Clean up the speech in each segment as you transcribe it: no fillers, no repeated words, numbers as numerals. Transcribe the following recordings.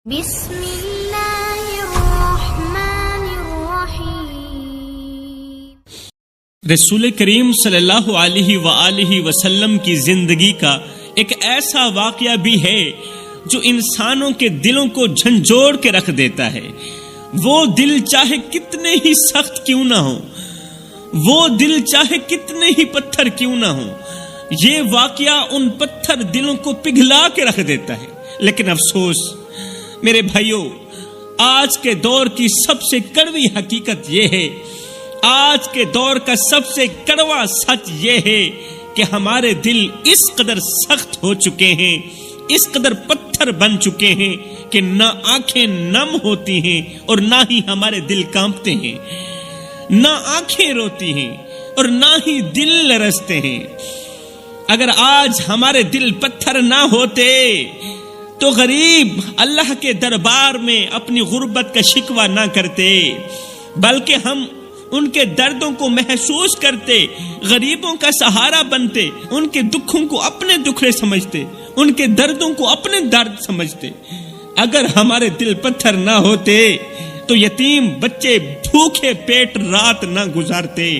بسم اللہ الرحمن الرحیم۔ رسول کریم صلی اللہ علیہ وآلہ وسلم کی زندگی کا ایک ایسا واقعہ بھی ہے جو انسانوں کے دلوں کو جھنجھوڑ کے رکھ دیتا ہے۔ وہ دل چاہے کتنے ہی سخت کیوں نہ ہو، وہ دل چاہے کتنے ہی پتھر کیوں نہ ہو، یہ واقعہ ان پتھر دلوں کو پگھلا کے رکھ دیتا ہے۔ لیکن افسوس میرے بھائیوں، آج کے دور کی سب سے کڑوی حقیقت یہ ہے، آج کے دور کا سب سے کڑوا سچ یہ ہے کہ ہمارے دل اس قدر سخت ہو چکے ہیں، اس قدر پتھر بن چکے ہیں کہ نہ آنکھیں نم ہوتی ہیں اور نہ ہی ہمارے دل کانپتے ہیں، نہ آنکھیں روتی ہیں اور نہ ہی دل لرزتے ہیں۔ اگر آج ہمارے دل پتھر نہ ہوتے تو غریب اللہ کے دربار میں اپنی غربت کا شکوہ نہ کرتے، بلکہ ہم ان کے دردوں کو محسوس کرتے، غریبوں کا سہارا بنتے، ان کے دکھوں کو اپنے دکھڑے سمجھتے، ان کے دردوں کو اپنے درد سمجھتے۔ اگر ہمارے دل پتھر نہ ہوتے تو یتیم بچے بھوکے پیٹ رات نہ گزارتے،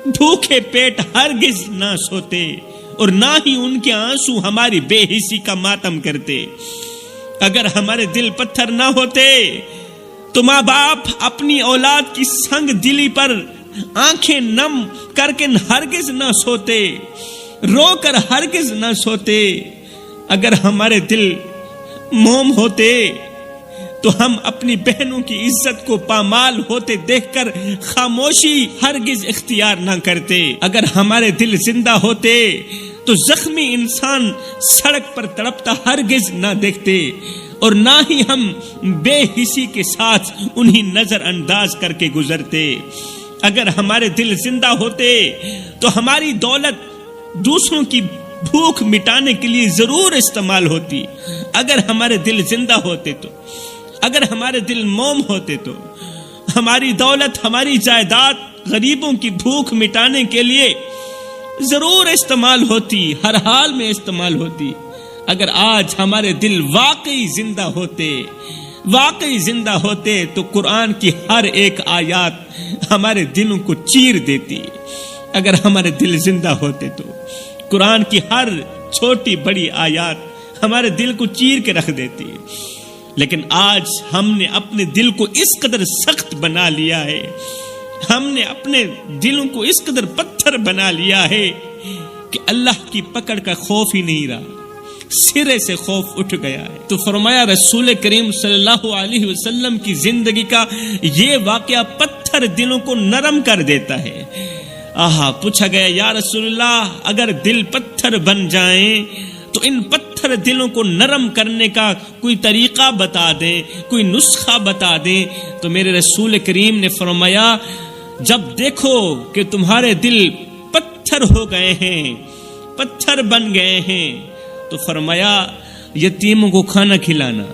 بھوکے پیٹ ہرگز نہ سوتے، اور نہ ہی ان کے آنسو ہماری بے حسی کا ماتم کرتے۔ اگر ہمارے دل پتھر نہ ہوتے تو ماں باپ اپنی اولاد کی سنگ دلی پر آنکھیں نم کر کے ہرگز نہ سوتے، رو کر ہرگز نہ سوتے۔ اگر ہمارے دل موم ہوتے تو ہم اپنی بہنوں کی عزت کو پامال ہوتے دیکھ کر خاموشی ہرگز اختیار نہ کرتے۔ اگر ہمارے دل زندہ ہوتے تو زخمی انسان سڑک پر تڑپتا ہرگز نہ دیکھتے، اور نہ ہی ہم بے حسی کے ساتھ انہیں نظر انداز کر کے گزرتے۔ اگر ہمارے دل زندہ ہوتے تو ہماری دولت دوسروں کی بھوک مٹانے کے لیے ضرور استعمال ہوتی۔ اگر ہمارے دل زندہ ہوتے تو، اگر ہمارے دل موم ہوتے تو ہماری دولت، ہماری جائیداد غریبوں کی بھوک مٹانے کے لیے ضرور استعمال ہوتی، ہر حال میں استعمال ہوتی۔ اگر آج ہمارے دل واقعی زندہ ہوتے تو قرآن کی ہر ایک آیات ہمارے دلوں کو چیر دیتی۔ اگر ہمارے دل زندہ ہوتے تو قرآن کی ہر چھوٹی بڑی آیات ہمارے دل کو چیر کے رکھ دیتی۔ لیکن آج ہم نے اپنے دل کو اس قدر سخت بنا لیا ہے، ہم نے اپنے دلوں کو اس قدر پتھر بنا لیا ہے کہ اللہ کی پکڑ کا خوف ہی نہیں رہا، سرے سے خوف اٹھ گیا ہے۔ تو فرمایا رسول کریم صلی اللہ علیہ وسلم کی زندگی کا یہ واقعہ پتھر دلوں کو نرم کر دیتا ہے۔ پوچھا گیا یا رسول اللہ، اگر دل پتھر بن جائیں تو ان پتھر دلوں کو نرم کرنے کا کوئی طریقہ بتا دیں، کوئی نسخہ بتا دیں۔ تو میرے رسول کریم نے فرمایا، جب دیکھو کہ تمہارے دل پتھر ہو گئے ہیں، پتھر بن گئے ہیں، تو فرمایا یتیموں کو کھانا کھلانا،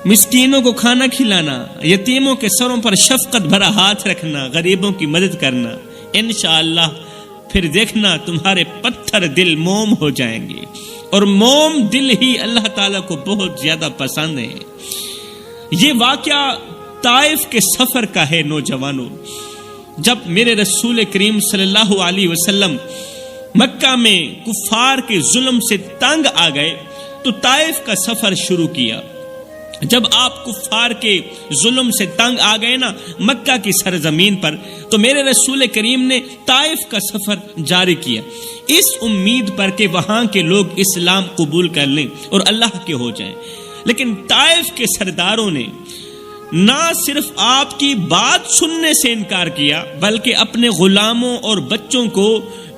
مسکینوں کو کھانا کھلانا، یتیموں کے سروں پر شفقت بھرا ہاتھ رکھنا، غریبوں کی مدد کرنا، انشاءاللہ پھر دیکھنا تمہارے پتھر دل موم ہو جائیں گے۔ اور موم دل ہی اللہ تعالیٰ کو بہت زیادہ پسند ہے۔ یہ واقعہ طائف کے سفر کا ہے نوجوانوں۔ جب میرے رسول کریم صلی اللہ علیہ وسلم مکہ میں کفار کے ظلم سے تنگ آ گئے تو طائف کا سفر شروع کیا۔ جب آپ کفار کے ظلم سے تنگ آ گئے نا مکہ کی سرزمین پر، تو میرے رسول کریم نے طائف کا سفر جاری کیا، اس امید پر کہ وہاں کے لوگ اسلام قبول کر لیں اور اللہ کے ہو جائیں۔ لیکن طائف کے سرداروں نے نہ صرف آپ کی بات سننے سے انکار کیا، بلکہ اپنے غلاموں اور بچوں کو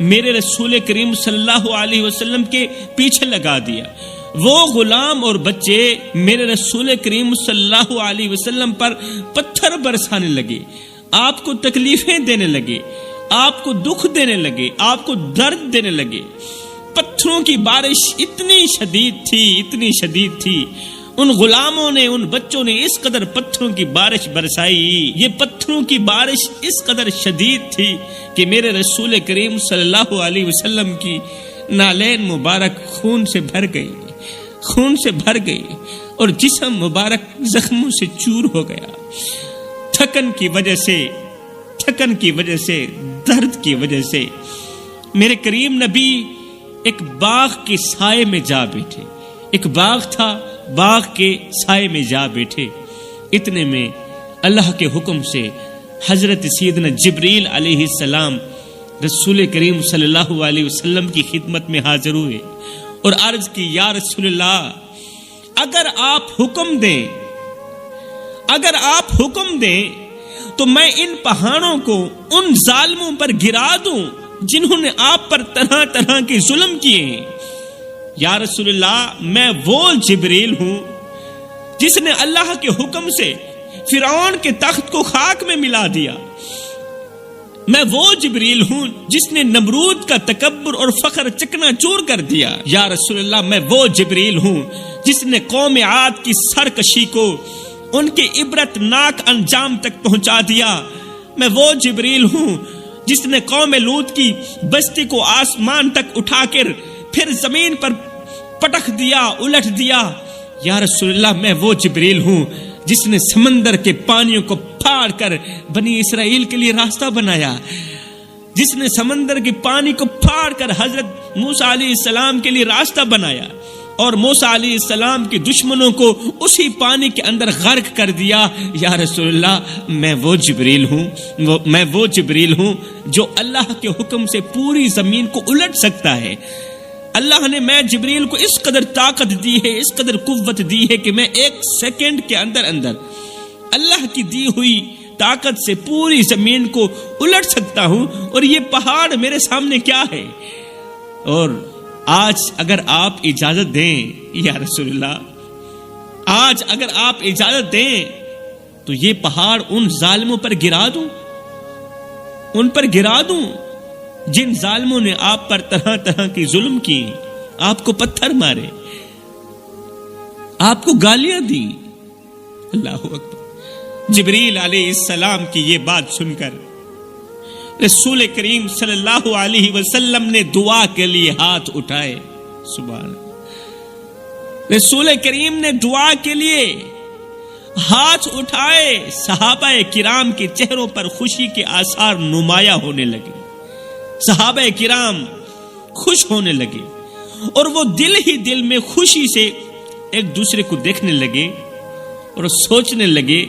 میرے رسول کریم صلی اللہ علیہ وسلم کے پیچھے لگا دیا۔ وہ غلام اور بچے میرے رسول کریم صلی اللہ علیہ وسلم پر پتھر برسانے لگے، آپ کو تکلیفیں دینے لگے، آپ کو دکھ دینے لگے، آپ کو درد دینے لگے۔ پتھروں کی بارش اتنی شدید تھی، ان غلاموں نے، ان بچوں نے اس قدر پتھروں کی بارش برسائی، یہ پتھروں کی بارش اس قدر شدید تھی کہ میرے رسول کریم صلی اللہ علیہ وسلم کی نالین مبارک خون سے بھر گئی۔ اور جسم مبارک زخموں سے چور ہو گیا، تھکن کی وجہ سے درد کی وجہ سے میرے کریم نبی ایک باغ کے سائے میں جا بیٹھے۔ ایک باغ تھا، باغ کے سائے میں جا بیٹھے۔ اتنے میں اللہ کے حکم سے حضرت سیدنا جبریل علیہ السلام رسول کریم صلی اللہ علیہ وسلم کی خدمت میں حاضر ہوئے اور عرض کی، یا رسول اللہ، اگر آپ حکم دیں تو میں ان پہاڑوں کو ان ظالموں پر گرا دوں جنہوں نے آپ پر طرح طرح کے ظلم کیے ہیں۔ یا رسول اللہ، میں وہ جبریل ہوں جس نے اللہ کے حکم سے فرعون کے تخت کو خاک میں ملا دیا۔ میں وہ جبریل ہوں جس نے نمرود کا تکبر اور فخر چکنا چور کر دیا۔ یا رسول اللہ، میں وہ جبریل ہوں جس نے قوم عاد کی سرکشی کو ان کے عبرت ناک انجام تک پہنچا دیا۔ میں وہ جبریل ہوں جس نے قوم لوط کی بستی کو آسمان تک اٹھا کر پھر زمین پر پٹک دیا، الٹ دیا۔ یا رسول اللہ، میں وہ جبریل ہوں جس نے سمندر کے پانیوں کو پھاڑ کر بنی اسرائیل کے لیے راستہ بنایا، جس نے سمندر کے پانی کو پھاڑ کر حضرت موسیٰ علیہ السلام کے لیے راستہ بنایا اور موسیٰ علیہ السلام کے دشمنوں کو اسی پانی کے اندر غرق کر دیا۔ یا رسول اللہ، میں وہ جبریل ہوں جو اللہ کے حکم سے پوری زمین کو الٹ سکتا ہے۔ اللہ نے میں جبریل کو اس قدر طاقت دی ہے، اس قدر قوت دی ہے کہ میں 1 سیکنڈ کے اندر اللہ کی دی ہوئی طاقت سے پوری زمین کو الٹ سکتا ہوں، اور یہ پہاڑ میرے سامنے کیا ہے؟ اور آج اگر آپ اجازت دیں یا رسول اللہ، آج اگر آپ اجازت دیں تو یہ پہاڑ ان ظالموں پر گرا دوں جن ظالموں نے آپ پر طرح طرح کی ظلم کی، آپ کو پتھر مارے، آپ کو گالیاں دی۔ اللہ اکبر۔ جبریل علیہ السلام کی یہ بات سن کر رسول کریم صلی اللہ علیہ وسلم نے دعا کے لیے ہاتھ اٹھائے۔ سبحان اللہ۔ رسول کریم نے دعا کے لیے ہاتھ اٹھائے، صحابہ کرام کے چہروں پر خوشی کے آثار نمایاں ہونے لگے، صحابہ کرام خوش ہونے لگے، اور وہ دل ہی دل میں خوشی سے ایک دوسرے کو دیکھنے لگے اور سوچنے لگے،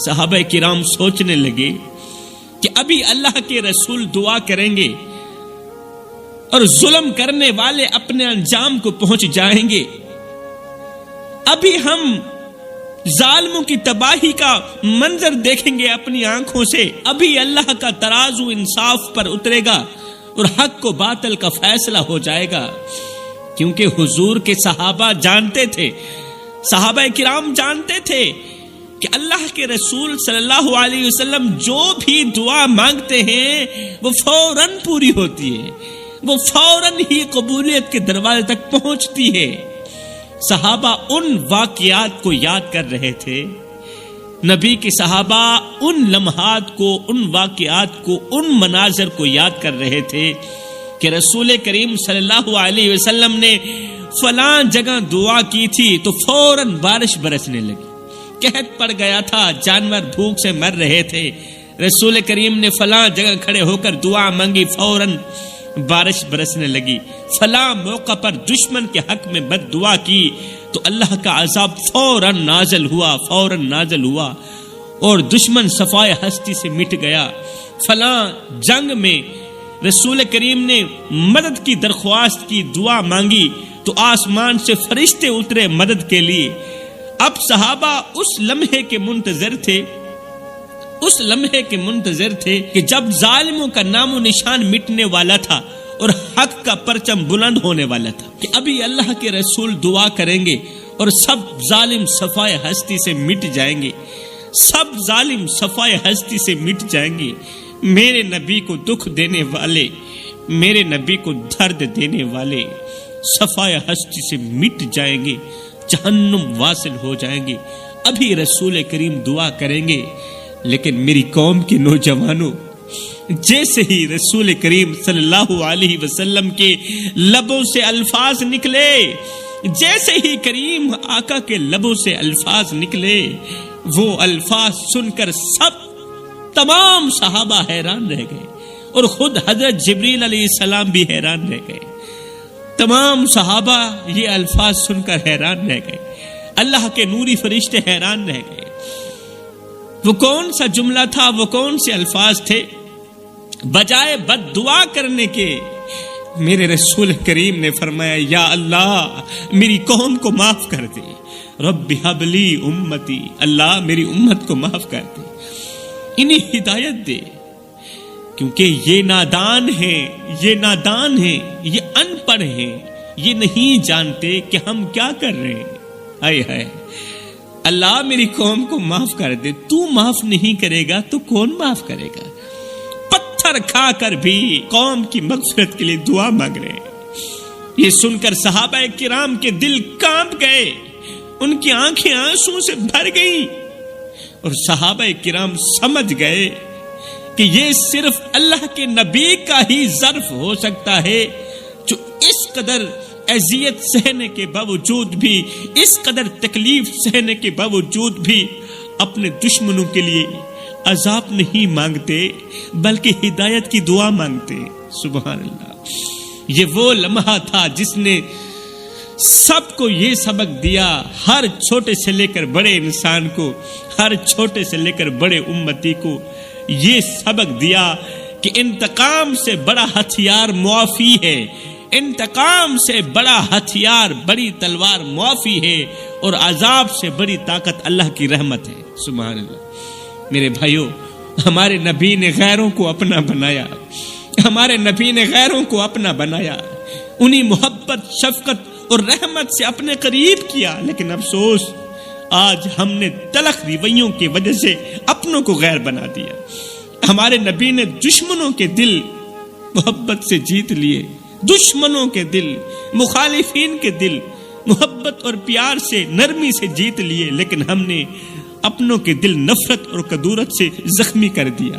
صحابہ کرام سوچنے لگے کہ ابھی اللہ کے رسول دعا کریں گے اور ظلم کرنے والے اپنے انجام کو پہنچ جائیں گے، ابھی ہم ظالموں کی تباہی کا منظر دیکھیں گے اپنی آنکھوں سے، ابھی اللہ کا ترازو انصاف پر اترے گا اور حق کو باطل کا فیصلہ ہو جائے گا۔ کیونکہ حضور کے صحابہ جانتے تھے، صحابہ کرام جانتے تھے کہ اللہ کے رسول صلی اللہ علیہ وسلم جو بھی دعا مانگتے ہیں وہ فوراً پوری ہوتی ہے، وہ فوراً ہی قبولیت کے دروازے تک پہنچتی ہے۔ صحابہ ان واقعات کو یاد کر رہے تھے، نبی کے صحابہ ان لمحات کو، ان واقعات کو، ان مناظر کو یاد کر رہے تھے کہ رسول کریم صلی اللہ علیہ وسلم نے فلاں جگہ دعا کی تھی تو فوراً بارش برسنے لگی، قحط پڑ گیا تھا، جانور بھوک سے مر رہے تھے، رسول کریم نے فلاں جگہ کھڑے ہو کر دعا مانگی، فوراً بارش برسنے لگی، فلاں موقع پر دشمن کے حق میں بد دعا کی تو اللہ کا عذاب فوراً نازل ہوا اور دشمن صفائے ہستی سے مٹ گیا، فلاں جنگ میں رسول کریم نے مدد کی درخواست کی، دعا مانگی تو آسمان سے فرشتے اترے مدد کے لیے۔ اب صحابہ اس لمحے کے منتظر تھے کہ جب ظالموں کا نام و نشان مٹنے والا تھا اور حق کا پرچم بلند ہونے والا تھا، کہ ابھی اللہ کے رسول دعا کریں گے اور سب ظالم صفائے ہستی سے مٹ جائیں گے، سب ظالم صفائے ہستی سے مٹ جائیں گے، میرے نبی کو دکھ دینے والے، میرے نبی کو درد دینے والے صفائے ہستی سے مٹ جائیں گے، جہنم واصل ہو جائیں گے، ابھی رسول کریم دعا کریں گے۔ لیکن میری قوم کے نوجوانوں، جیسے ہی رسول کریم صلی اللہ علیہ وسلم کے لبوں سے الفاظ نکلے، جیسے ہی کریم آقا کے لبوں سے الفاظ نکلے، وہ الفاظ سن کر تمام صحابہ حیران رہ گئے، اور خود حضرت جبریل علیہ السلام بھی حیران رہ گئے۔ تمام صحابہ یہ الفاظ سن کر حیران رہ گئے، اللہ کے نوری فرشتے حیران رہ گئے۔ وہ کون سا جملہ تھا، وہ کون سے الفاظ تھے؟ بجائے بد دعا کرنے کے میرے رسول کریم نے فرمایا، یا اللہ میری قوم کو معاف کر دے، رب ہب لی امتی، اللہ میری امت کو معاف کر دے، انہیں ہدایت دے، کیونکہ یہ نادان ہیں، یہ ان پڑھ ہیں، یہ نہیں جانتے کہ ہم کیا کر رہے ہیں۔ ہائے ہائے، اللہ میری قوم کو معاف کر دے۔ تو معاف نہیں کرے گا تو کون معاف کرے گا؟ پتھر کھا کر بھی قوم کی مغفرت کے لیے دعا مانگ رہے ہیں۔ یہ سن کر صحابہ کرام کے دل کانپ گئے، ان کی آنکھیں آنسوں سے بھر گئیں، اور صحابہ کرام سمجھ گئے کہ یہ صرف اللہ کے نبی کا ہی ظرف ہو سکتا ہے، جو اس قدر اذیت سہنے کے باوجود بھی، اس قدر تکلیف سہنے کے باوجود بھی اپنے دشمنوں کے لیے عذاب نہیں مانگتے بلکہ ہدایت کی دعا مانگتے۔ سبحان اللہ، یہ وہ لمحہ تھا جس نے سب کو یہ سبق دیا، ہر چھوٹے سے لے کر بڑے انسان کو، ہر چھوٹے سے لے کر بڑے امتی کو یہ سبق دیا کہ انتقام سے بڑا ہتھیار معافی ہے، انتقام سے بڑا ہتھیار، بڑی تلوار معافی ہے، اور عذاب سے بڑی طاقت اللہ کی رحمت ہے۔ سبحان اللہ۔ میرے بھائیوں، ہمارے نبی نے غیروں کو اپنا بنایا، ہمارے نبی نے غیروں کو اپنا بنایا، انہیں محبت، شفقت اور رحمت سے اپنے قریب کیا، لیکن افسوس آج ہم نے تلخ رویوں کی وجہ سے اپنوں کو غیر بنا دیا۔ ہمارے نبی نے دشمنوں کے دل محبت سے جیت لیے، دشمنوں کے دل، مخالفین کے دل محبت اور پیار سے، نرمی سے جیت لیے، لیکن ہم نے اپنوں کے دل نفرت اور کدورت سے زخمی کر دیا۔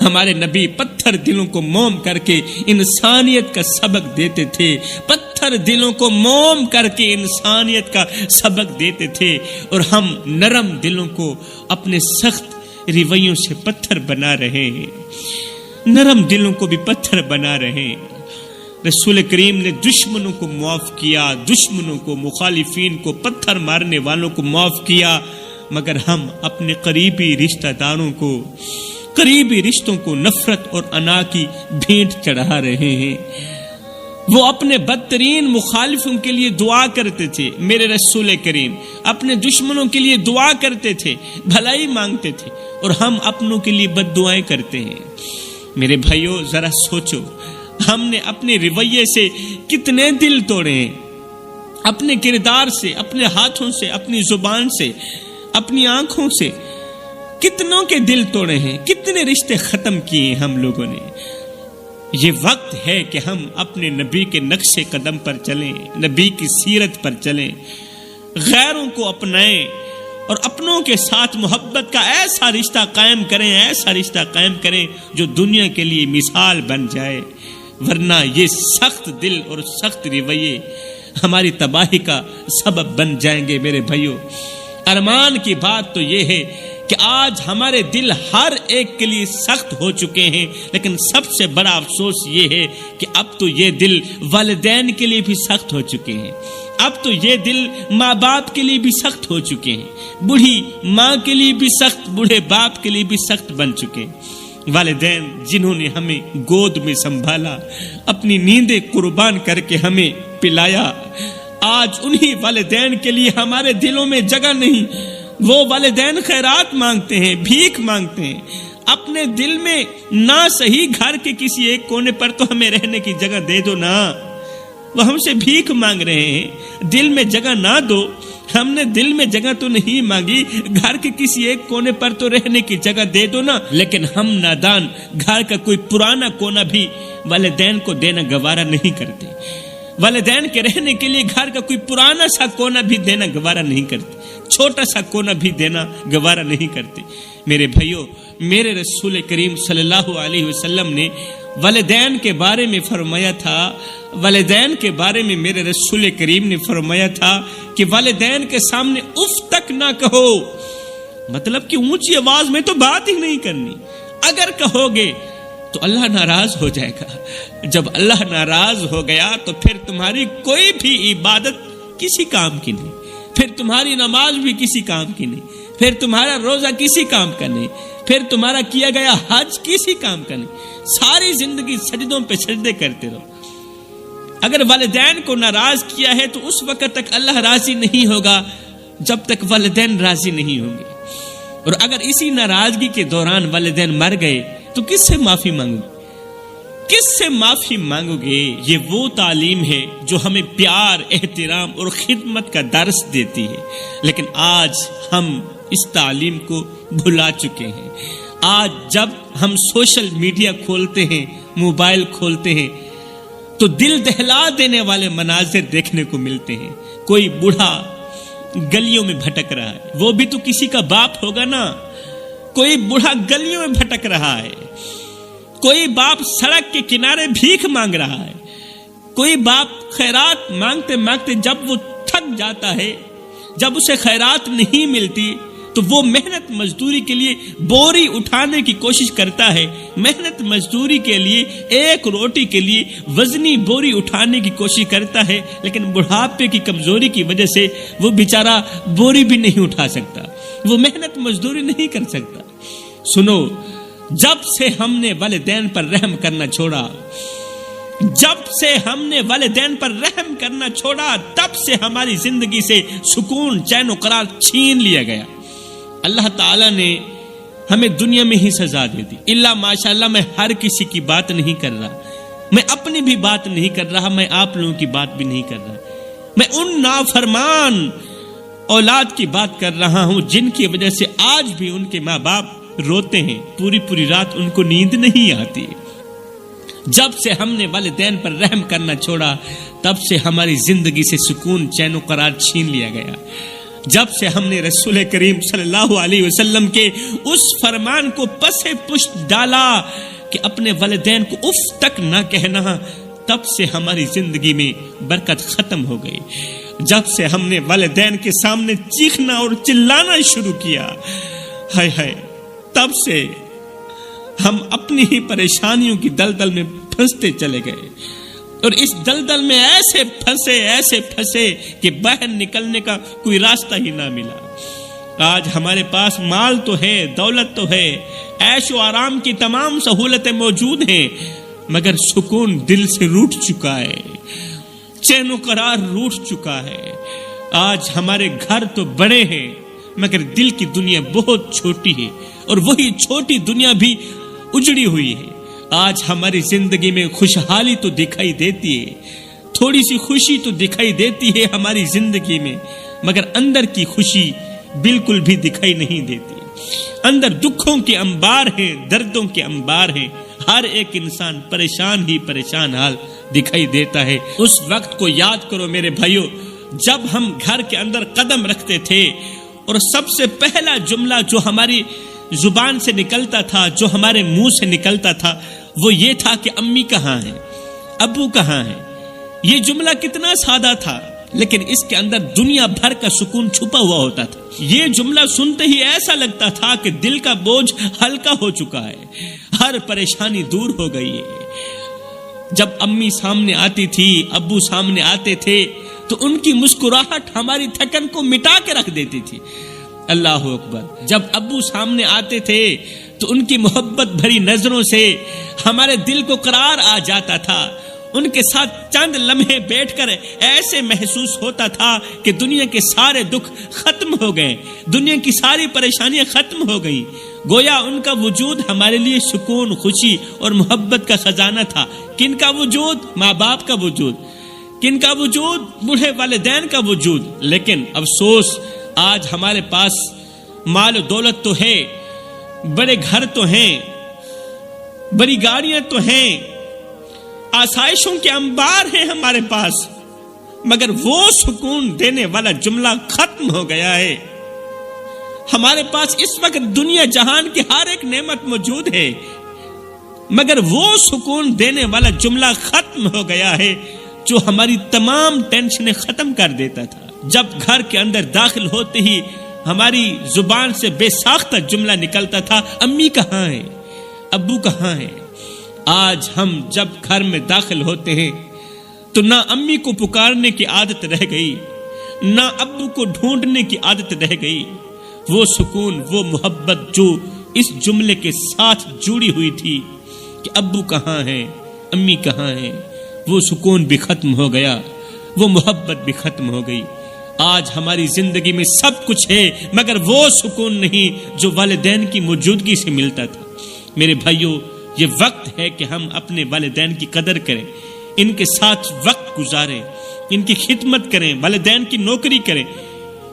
ہمارے نبی پتھر دلوں کو موم کر کے انسانیت کا سبق دیتے تھے، پتھر دلوں کو موم کر کے انسانیت کا سبق دیتے تھے، اور ہم نرم دلوں کو اپنے سخت رویوں سے پتھر بنا رہے ہیں، نرم دلوں کو بھی پتھر بنا رہے ہیں۔ رسول کریم نے دشمنوں کو معاف کیا، دشمنوں کو، مخالفین کو، پتھر مارنے والوں کو معاف کیا، مگر ہم اپنے قریبی رشتہ داروں کو، قریبی رشتوں کو نفرت اور انا کی بھینٹ چڑھا رہے ہیں۔ وہ اپنے بدترین مخالفوں کے لیے دعا کرتے تھے، میرے رسول کریم اپنے دشمنوں کے لیے دعا کرتے تھے، بھلائی مانگتے تھے، اور ہم اپنوں کے لیے بد دعائیں کرتے ہیں۔ میرے بھائیوں، ذرا سوچو، ہم نے اپنے رویے سے کتنے دل توڑے ہیں، اپنے کردار سے، اپنے ہاتھوں سے، اپنی زبان سے، اپنی آنکھوں سے کتنوں کے دل توڑے ہیں، کتنے رشتے ختم کیے ہیں ہم لوگوں نے۔ یہ وقت ہے کہ ہم اپنے نبی کے نقش قدم پر چلیں، نبی کی سیرت پر چلیں، غیروں کو اپنائیں، اور اپنوں کے ساتھ محبت کا ایسا رشتہ قائم کریں، ایسا رشتہ قائم کریں جو دنیا کے لیے مثال بن جائے، ورنہ یہ سخت دل اور سخت رویے ہماری تباہی کا سبب بن جائیں گے۔ میرے بھائیوں، ارمان کی بات تو یہ ہے کہ آج ہمارے دل ہر ایک کے لیے سخت ہو چکے ہیں، لیکن سب سے بڑا افسوس یہ ہے کہ اب تو یہ دل والدین کے لیے بھی سخت ہو چکے ہیں، اب تو یہ دل ماں باپ کے لیے بھی سخت ہو چکے ہیں، بوڑھی ماں کے لیے بھی سخت، بوڑھے باپ کے لیے بھی سخت بن چکے ہیں۔ والدین جنہوں نے ہمیں گود میں سنبھالا، اپنی نیندیں قربان کر کے ہمیں پلایا، آج انہی والدین کے لیے ہمارے دلوں میں جگہ نہیں۔ وہ والدین خیرات مانگتے ہیں، بھیک مانگتے ہیں، اپنے دل میں نہ صحیح گھر کے کسی ایک کونے پر تو ہمیں رہنے کی جگہ دے دو نا۔ وہ ہم سے بھیک مانگ رہے ہیں، دل میں جگہ نہ دو۔ ہم نے دل میں جگہ تو نہیں مانگی، گھر کے کسی ایک کونے پر تو رہنے کی جگہ دے دو نا۔ لیکن ہم نادان گھر کا کوئی پرانا کونا بھی والدین کو دینا گوارا نہیں کرتے۔ والدین کے رہنے کے لیے گھر کا کوئی پرانا سا کونا بھی دینا گوارا نہیں کرتے، چھوٹا سا کونا بھی دینا گوارا نہیں کرتے۔ میرے بھائیوں، میرے رسول کریم صلی اللہ علیہ وسلم نے والدین کے بارے میں فرمایا تھا، والدین کے بارے میں میرے رسول کریم نے فرمایا تھا کہ والدین کے سامنے اف تک نہ کہو، مطلب کہ اونچی آواز میں تو بات ہی نہیں کرنی، اگر کہو گے تو اللہ ناراض ہو جائے گا، جب اللہ ناراض ہو گیا تو پھر تمہاری کوئی بھی عبادت کسی کام کی نہیں، پھر تمہاری نماز بھی کسی کام کی نہیں، پھر تمہارا روزہ کسی کام کا نہیں، پھر تمہارا کیا گیا حج کسی کام کا نہیں، ساری زندگی سجدوں پہ سجدے کرتے رہو۔ اگر والدین کو ناراض کیا ہے تو اس وقت تک اللہ راضی نہیں ہوگا جب تک والدین راضی نہیں ہوں گے، اور اگر اسی ناراضگی کے دوران والدین مر گئے تو کس سے معافی مانگو گے؟ کس سے معافی مانگو گے؟ یہ وہ تعلیم ہے جو ہمیں پیار، احترام اور خدمت کا درس دیتی ہے، لیکن آج ہم اس تعلیم کو بھلا چکے ہیں۔ آج جب ہم سوشل میڈیا کھولتے ہیں، موبائل کھولتے ہیں تو دل دہلا دینے والے مناظر دیکھنے کو ملتے ہیں۔ کوئی بوڑھا گلیوں میں بھٹک رہا ہے، وہ بھی تو کسی کا باپ ہوگا نا، کوئی بوڑھا گلیوں میں بھٹک رہا ہے، کوئی باپ سڑک کے کنارے بھیک مانگ رہا ہے، کوئی باپ خیرات مانگتے مانگتے جب وہ تھک جاتا ہے، جب اسے خیرات نہیں ملتی تو وہ محنت مزدوری کے لیے بوری اٹھانے کی کوشش کرتا ہے، محنت مزدوری کے لیے ایک روٹی کے لیے وزنی بوری اٹھانے کی کوشش کرتا ہے، لیکن بڑھاپے کی کمزوری کی وجہ سے وہ بیچارہ بوری بھی نہیں اٹھا سکتا، وہ محنت مزدوری نہیں کر سکتا۔ سنو، جب سے ہم نے والدین پر رحم کرنا چھوڑا، جب سے ہم نے والدین پر رحم کرنا چھوڑا، تب سے ہماری زندگی سے سکون، چین و قرار چھین لیا گیا۔ اللہ تعالیٰ نے ہمیں دنیا میں ہی سزا دے دی۔ اللہ ماشاءاللہ میں ہر کسی کی بات نہیں کر رہا، میں اپنی بھی بات نہیں کر رہا، میں آپ لوگوں کی بات بھی نہیں کر رہا، میں ان نافرمان اولاد کی بات کر رہا ہوں جن کی وجہ سے آج بھی ان کے ماں باپ روتے ہیں، پوری پوری رات ان کو نیند نہیں آتی۔ جب سے ہم نے والدین پر رحم کرنا چھوڑا، تب سے ہماری زندگی سے سکون، چین و قرار چھین لیا گیا۔ جب سے ہم نے رسول کریم صلی اللہ علیہ وسلم کے اس فرمان کو پس پشت ڈالا کہ اپنے والدین کو اف تک نہ کہنا، تب سے ہماری زندگی میں برکت ختم ہو گئی۔ جب سے ہم نے والدین کے سامنے چیخنا اور چلانا شروع کیا، ہائے ہائے، تب سے ہم اپنی ہی پریشانیوں کی دلدل میں پھنستے چلے گئے، اور اس دلدل میں ایسے پھنسے کہ باہر نکلنے کا کوئی راستہ ہی نہ ملا۔ آج ہمارے پاس مال تو ہے، دولت تو ہے، عیش و آرام کی تمام سہولتیں موجود ہیں، مگر سکون دل سے روٹ چکا ہے، چین و قرار روٹ چکا ہے۔ آج ہمارے گھر تو بڑے ہیں مگر دل کی دنیا بہت چھوٹی ہے، اور وہی چھوٹی دنیا بھی اجڑی ہوئی ہے۔ آج ہماری زندگی میں خوشحالی تو دکھائی دیتی ہے، تھوڑی سی خوشی تو دکھائی دیتی ہے ہماری زندگی میں، مگر اندر کی خوشی بالکل بھی دکھائی نہیں دیتی۔ اندر دکھوں کے انبار ہیں، دردوں کے انبار ہیں، ہر ایک انسان پریشان ہی پریشان حال دکھائی دیتا ہے۔ اس وقت کو یاد کرو میرے بھائیو، جب ہم گھر کے اندر قدم رکھتے تھے اور سب سے پہلا جملہ جو ہماری زبان سے نکلتا تھا، جو ہمارے منہ سے نکلتا تھا، وہ یہ تھا کہ امی کہاں ہیں، ابو کہاں ہیں۔ یہ جملہ کتنا سادہ تھا، لیکن اس کے اندر دنیا بھر کا سکون چھپا ہوا ہوتا تھا۔ یہ جملہ سنتے ہی ایسا لگتا تھا کہ دل کا بوجھ ہلکا ہو چکا ہے، ہر پریشانی دور ہو گئی ہے۔ جب امی سامنے آتی تھی، ابو سامنے آتے تھے تو ان کی مسکراہٹ ہماری تھکن کو مٹا کے رکھ دیتی تھی۔ اللہ اکبر۔ جب ابو سامنے آتے تھے تو ان کی محبت بھری نظروں سے ہمارے دل کو قرار آ جاتا تھا۔ ان کے ساتھ چند لمحے بیٹھ کر ایسے محسوس ہوتا تھا کہ دنیا کے سارے دکھ ختم ہو گئے، دنیا کی ساری پریشانیاں ختم ہو گئیں۔ گویا ان کا وجود ہمارے لیے سکون، خوشی اور محبت کا خزانہ تھا۔ کن کا وجود؟ ماں باپ کا وجود۔ کن کا وجود؟ بوڑھے والدین کا وجود۔ لیکن افسوس، آج ہمارے پاس مال و دولت تو ہے، بڑے گھر تو ہیں، بڑی گاڑیاں تو ہیں، آسائشوں کے انبار ہیں ہمارے پاس، مگر وہ سکون دینے والا جملہ ختم ہو گیا ہے۔ ہمارے پاس اس وقت دنیا جہان کی ہر ایک نعمت موجود ہے، مگر وہ سکون دینے والا جملہ ختم ہو گیا ہے جو ہماری تمام ٹینشنیں ختم کر دیتا تھا۔ جب گھر کے اندر داخل ہوتے ہی ہماری زبان سے بے ساختہ جملہ نکلتا تھا، امی کہاں ہیں، ابو کہاں ہیں؟ آج ہم جب گھر میں داخل ہوتے ہیں تو نہ امی کو پکارنے کی عادت رہ گئی، نہ ابو کو ڈھونڈنے کی عادت رہ گئی۔ وہ سکون، وہ محبت جو اس جملے کے ساتھ جڑی ہوئی تھی کہ ابو کہاں ہیں، امی کہاں ہیں، وہ سکون بھی ختم ہو گیا، وہ محبت بھی ختم ہو گئی۔ آج ہماری زندگی میں سب کچھ ہے مگر وہ سکون نہیں جو والدین کی موجودگی سے ملتا تھا۔ میرے بھائیوں، یہ وقت ہے کہ ہم اپنے والدین کی قدر کریں، ان کے ساتھ وقت گزاریں، ان کی خدمت کریں، والدین کی نوکری کریں،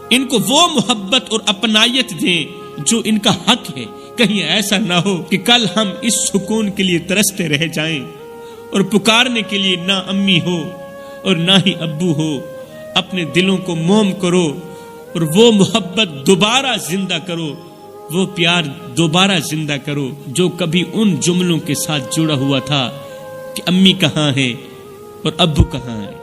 ان کو وہ محبت اور اپنائیت دیں جو ان کا حق ہے۔ کہیں ایسا نہ ہو کہ کل ہم اس سکون کے لیے ترستے رہ جائیں اور پکارنے کے لیے نہ امی ہو اور نہ ہی ابو ہو۔ اپنے دلوں کو موم کرو اور وہ محبت دوبارہ زندہ کرو، وہ پیار دوبارہ زندہ کرو جو کبھی ان جملوں کے ساتھ جڑا ہوا تھا کہ امی کہاں ہے اور ابو کہاں ہے۔